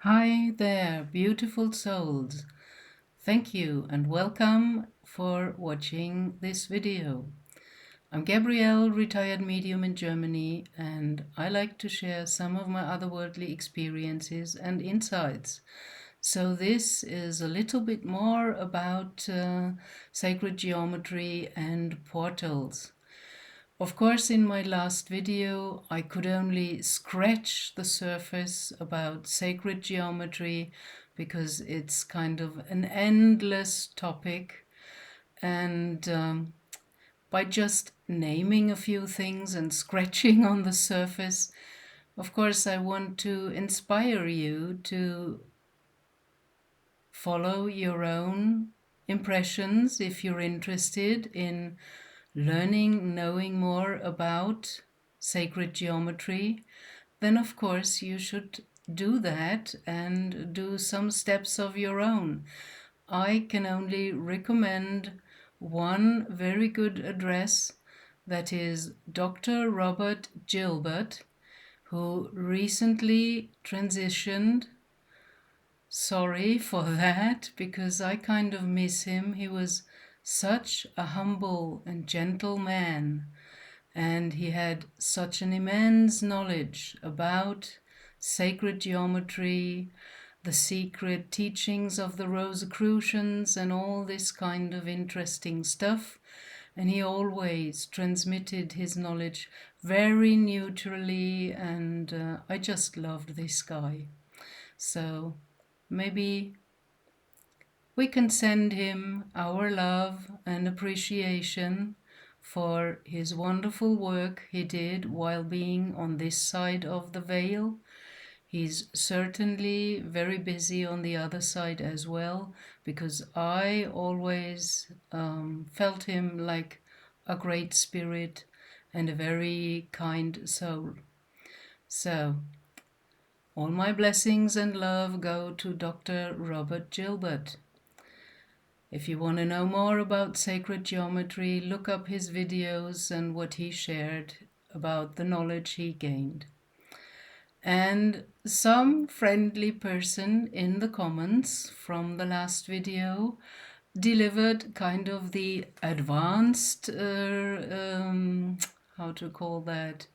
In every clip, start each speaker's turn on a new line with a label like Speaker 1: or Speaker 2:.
Speaker 1: Hi there, beautiful souls. Thank you and welcome for watching this video. I'm Gabrielle, retired medium in Germany, and I like to share some of my otherworldly experiences and insights. So this is a little bit more about sacred geometry and portals. Of course, in my last video, I could only scratch the surface about sacred geometry because it's kind of an endless topic. And by just naming a few things and scratching on the surface, of course, I want to inspire you to follow your own impressions if you're interested in learning, knowing more about sacred geometry, then of course you should do that and do some steps of your own. I can only recommend one very good address, that is Dr. Robert Gilbert, who recently transitioned. Sorry for that, because I kind of miss him. He was such a humble and gentle man, and he had such an immense knowledge about sacred geometry, the secret teachings of the Rosicrucians, and all this kind of interesting stuff. And he always transmitted his knowledge very neutrally, and I just loved this guy. So maybe we can send him our love and appreciation for his wonderful work he did while being on this side of the veil. He's certainly very busy on the other side as well, because I always felt him like a great spirit and a very kind soul. So, all my blessings and love go to Dr. Robert Gilbert. If you want to know more about sacred geometry, look up his videos and what he shared about the knowledge he gained. And some friendly person in the comments from the last video delivered kind of the advanced, how to call that,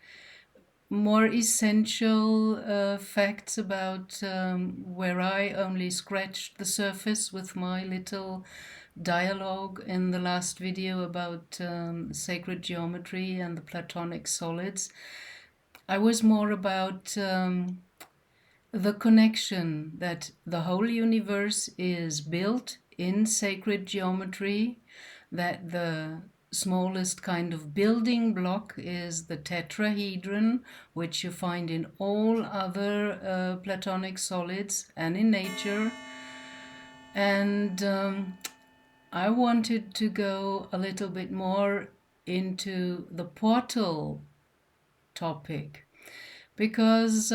Speaker 1: more essential facts about where I only scratched the surface with my little dialogue in the last video about sacred geometry and the Platonic solids. I was more about the connection that the whole universe is built in sacred geometry, that the smallest kind of building block is the tetrahedron, which you find in all other Platonic solids and in nature. And I wanted to go a little bit more into the portal topic because,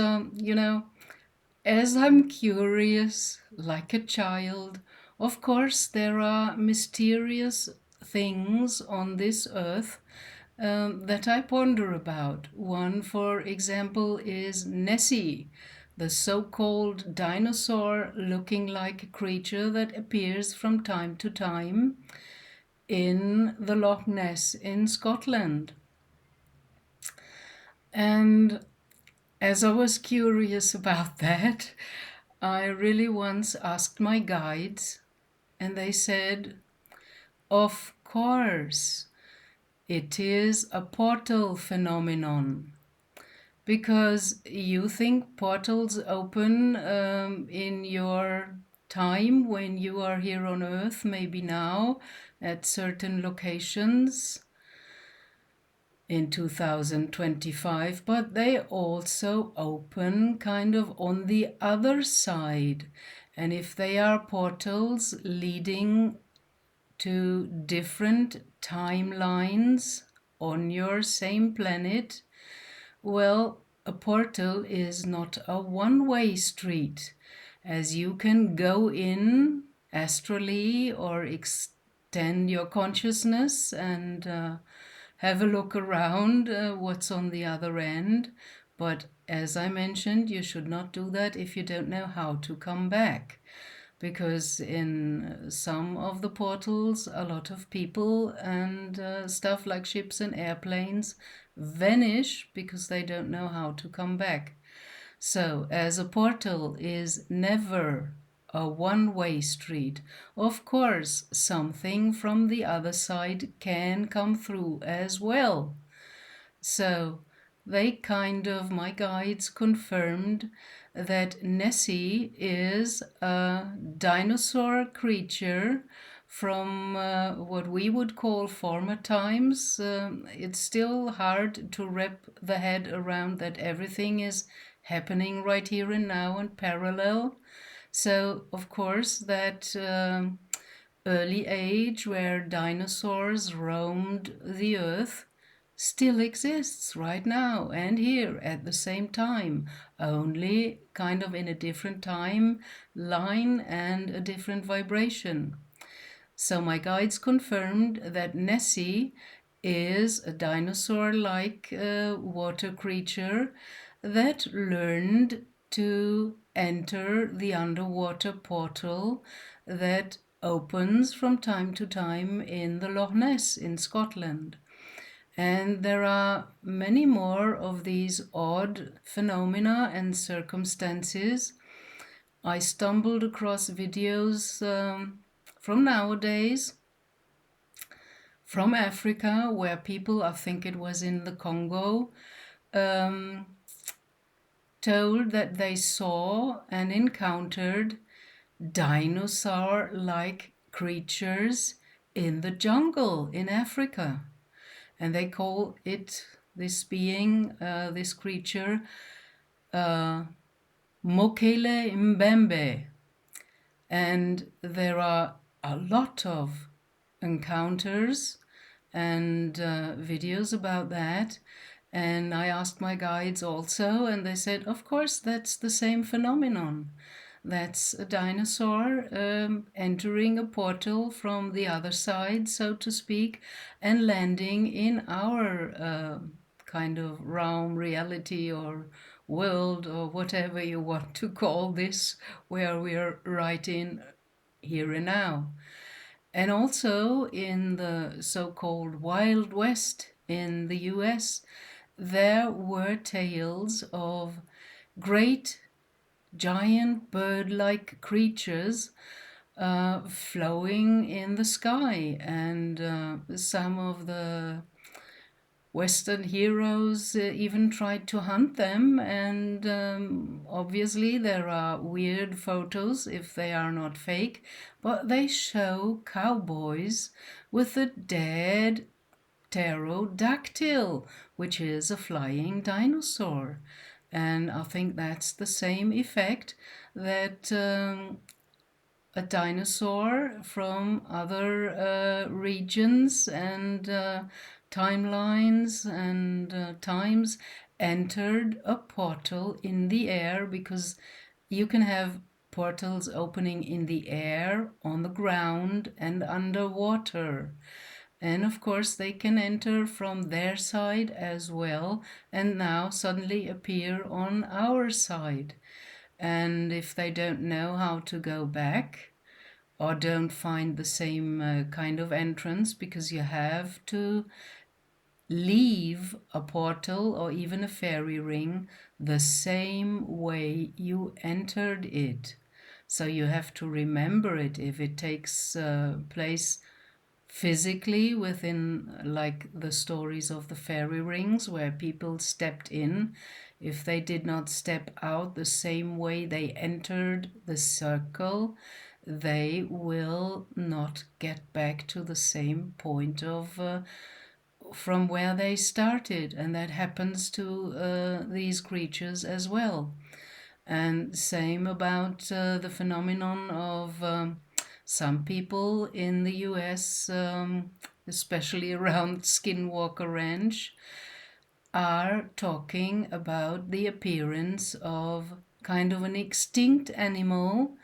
Speaker 1: as I'm curious, like a child, of course there are mysterious things on this earth that I ponder about. One, for example, is Nessie, the so-called dinosaur looking like a creature that appears from time to time in the Loch Ness in Scotland. And as I was curious about that, I really once asked my guides, and they said, of course, it is a portal phenomenon. Because you think portals open in your time when you are here on Earth, maybe now, at certain locations in 2025, but they also open kind of on the other side. And if they are portals leading to different timelines on your same planet, well, a portal is not a one-way street, as you can go in astrally or extend your consciousness and have a look around what's on the other end. But as I mentioned, you should not do that if you don't know how to come back. Because in some of the portals, a lot of people and stuff like ships and airplanes vanish because they don't know how to come back. So, as a portal is never a one-way street, of course, something from the other side can come through as well. So my guides confirmed that Nessie is a dinosaur creature from what we would call former times. It's still hard to wrap the head around that everything is happening right here and now and parallel. So, of course, that early age where dinosaurs roamed the earth still exists right now and here at the same time, only kind of in a different time line and a different vibration. So my guides confirmed that Nessie is a dinosaur-like water creature that learned to enter the underwater portal that opens from time to time in the Loch Ness in Scotland. And there are many more of these odd phenomena and circumstances. I stumbled across videos from nowadays, from Africa, where people, I think it was in the Congo, told that they saw and encountered dinosaur-like creatures in the jungle in Africa. And they call it, this being, this creature, Mokele Mbembe. And there are a lot of encounters and videos about that. And I asked my guides also, and they said, of course, that's the same phenomenon. That's a dinosaur entering a portal from the other side, so to speak, and landing in our kind of realm, reality, or world, or whatever you want to call this, where we're right in here and now. And also in the so-called Wild West in the US, there were tales of great giant bird-like creatures flowing in the sky, and some of the Western heroes even tried to hunt them, and obviously there are weird photos if they are not fake, but they show cowboys with a dead pterodactyl, which is a flying dinosaur. And I think that's the same effect that a dinosaur from other regions and timelines and times entered a portal in the air, because you can have portals opening in the air, on the ground, and underwater. And of course, they can enter from their side as well, and now suddenly appear on our side. And if they don't know how to go back, or don't find the same kind of entrance, because you have to leave a portal or even a fairy ring the same way you entered it. So you have to remember it if it takes place physically within, like the stories of the fairy rings where people stepped in. If they did not step out the same way they entered the circle, they will not get back to the same point of from where they started, and that happens to these creatures as well. And same about the phenomenon of some people in the US, especially around Skinwalker Ranch, are talking about the appearance of kind of an extinct animal,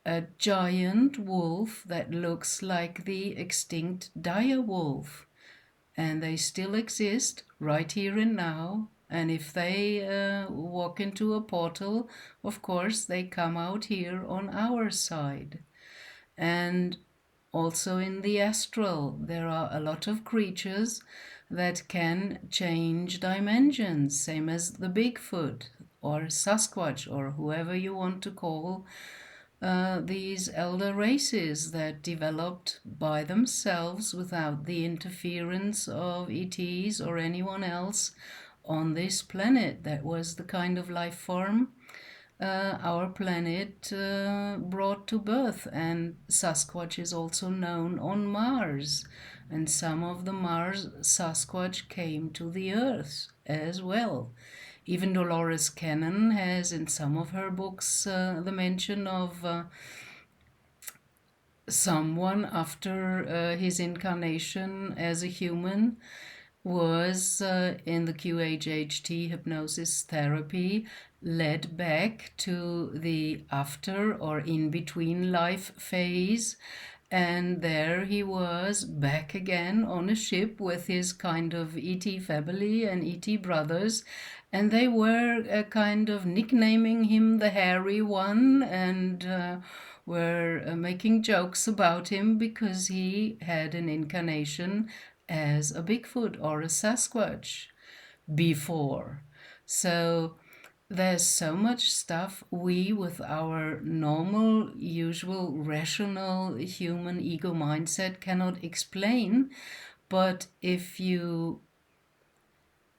Speaker 1: a giant wolf that looks like the extinct dire wolf. And they still exist right here and now And if they walk into a portal, of course, they come out here on our side. And also in the astral, there are a lot of creatures that can change dimensions, same as the Bigfoot or Sasquatch or whoever you want to call these elder races that developed by themselves without the interference of ETs or anyone else on this planet. That was the kind of life form our planet brought to birth. And Sasquatch is also known on Mars. And some of the Mars Sasquatch came to the Earth as well. Even Dolores Cannon has in some of her books the mention of someone after his incarnation as a human was in the QHHT hypnosis therapy led back to the after or in between life phase. And there he was back again on a ship with his kind of ET family and ET brothers. And they were kind of nicknaming him the hairy one and were making jokes about him because he had an incarnation as a Bigfoot or a Sasquatch before. So there's so much stuff we, with our normal, usual, rational human ego mindset, cannot explain. But if you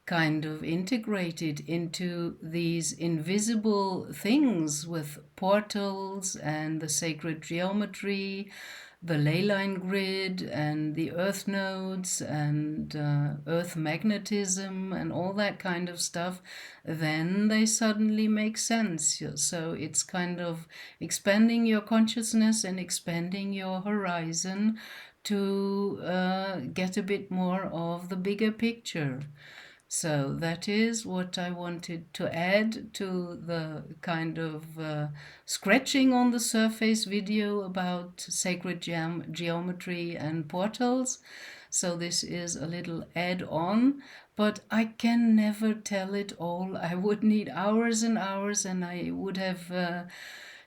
Speaker 1: kind of integrated into these invisible things with portals and the sacred geometry, the ley line grid and the earth nodes and earth magnetism and all that kind of stuff, then they suddenly make sense. So it's kind of expanding your consciousness and expanding your horizon to get a bit more of the bigger picture. So that is what I wanted to add to the kind of scratching on the surface video about sacred geometry and portals. So this is a little add-on, but I can never tell it all. I would need hours and hours, and I would have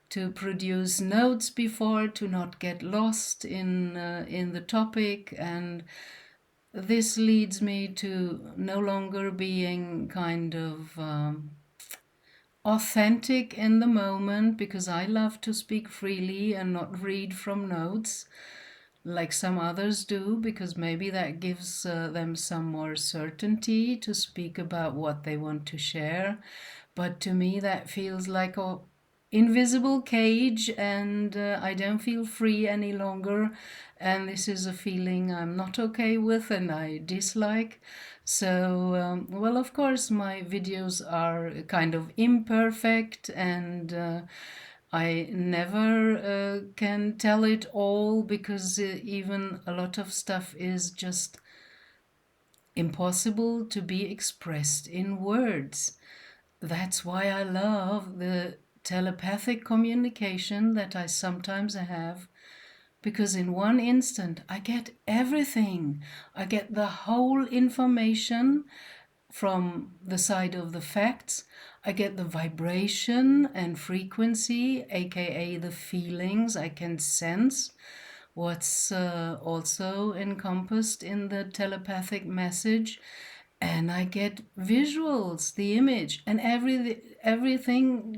Speaker 1: to produce notes before to not get lost in the topic. And this leads me to no longer being kind of authentic in the moment, because I love to speak freely and not read from notes like some others do, because maybe that gives them some more certainty to speak about what they want to share. But to me, that feels like a invisible cage, and I don't feel free any longer. And this is a feeling I'm not okay with and I dislike. So, well, of course, my videos are kind of imperfect, and I never can tell it all, because even a lot of stuff is just impossible to be expressed in words. That's why I love the telepathic communication that I sometimes have, because in one instant I get everything. I get the whole information from the side of the facts. I get the vibration and frequency, aka the feelings. I can sense what's also encompassed in the telepathic message. And I get visuals, the image, and everything,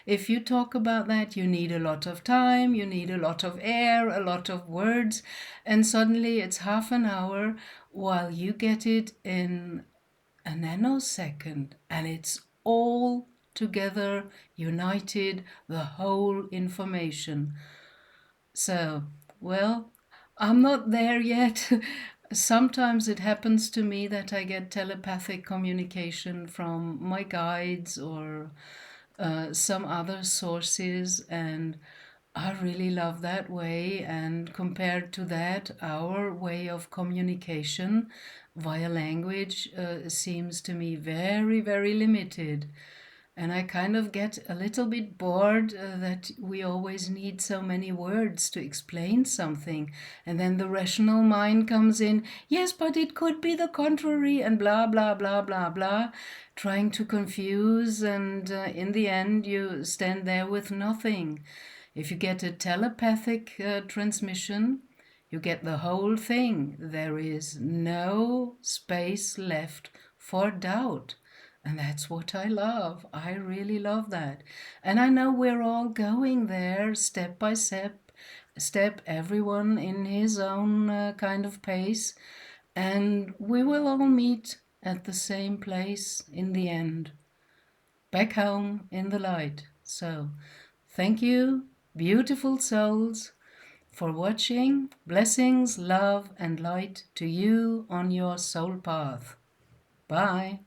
Speaker 1: If you talk about that, you need a lot of time, you need a lot of air, a lot of words, and suddenly it's half an hour, while you get it in a nanosecond, and it's all together, united, the whole information. So, well, I'm not there yet. Sometimes it happens to me that I get telepathic communication from my guides or some other sources, and I really love that way. And compared to that, our way of communication via language seems to me very, very limited. And I kind of get a little bit bored that we always need so many words to explain something. And then the rational mind comes in, yes, but it could be the contrary, and blah, blah, blah, blah, blah, trying to confuse. And in the end, you stand there with nothing. If you get a telepathic transmission, you get the whole thing. There is no space left for doubt. And that's what I love. I really love that. And I know we're all going there step by step, everyone in his own kind of pace. And we will all meet at the same place in the end, back home in the light. So, thank you, beautiful souls, for watching. Blessings, love, and light to you on your soul path. Bye.